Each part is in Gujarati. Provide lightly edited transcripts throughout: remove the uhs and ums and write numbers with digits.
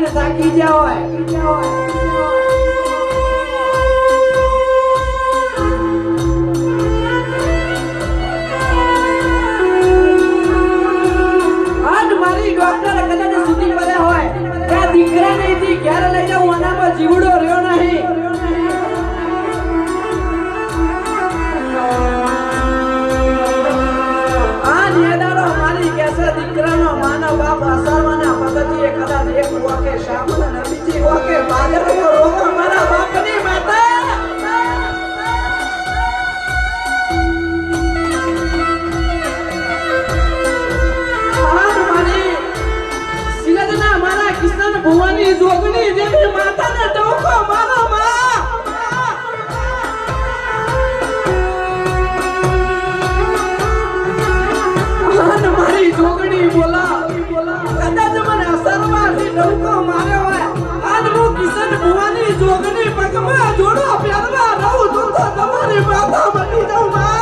કરીને થાકી ગયા હોય આજ મારી ડોક્ટર કદાચ સુધી પડ્યા હોય ત્યાં દીકરા નહીં થી ઘેર લઈ જાઉં આનામાં જીવડો રહ્યો નહીં દીકરાનો માનો બાપ અસરવાના પગથિયે કદાચ એક વાકે શામના ને બીજી વાકે બાજરનો રોવા મારા બાપની માતા આજ મારી સિલદના મારા કૃષ્ણ ભુવાની જોગણી જેવી માતાને ટોકો મારો માં મારી જોગણી બોલા કદાચ મને અસરમાંથી ડંકો માર્યો હોય આજ હું કિશન ભુવાની જોગણી પગમાં જોડો પહેરવા રહું તો તમારી માતા બની જાઉં માં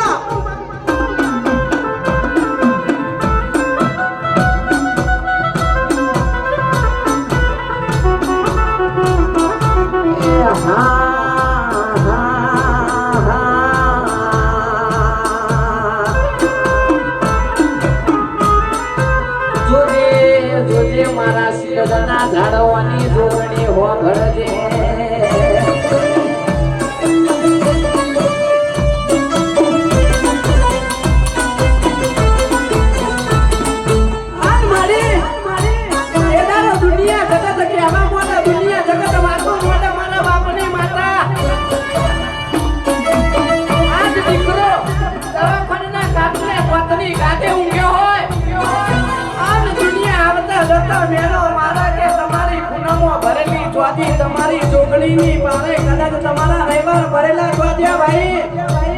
મારા શિરદના ઝાડવાની જોગણી હો ઘડજે આજ મારી એદારો દુનિયા જગત કે આવા મોટા દુનિયા જગત વાતો મોટા મારા બાપની માતા આજ દીકરો દવાખાનાના કાટલે પત્ની ગાતે ઊંઘ્યો હોય જતા મેળો મારા કે તમારી પૂનમો ભરેલી ચોથી તમારી જોગણીની પારે કદાચ તમારા રવિવાર ભરેલા ચોથ્યા ભાઈ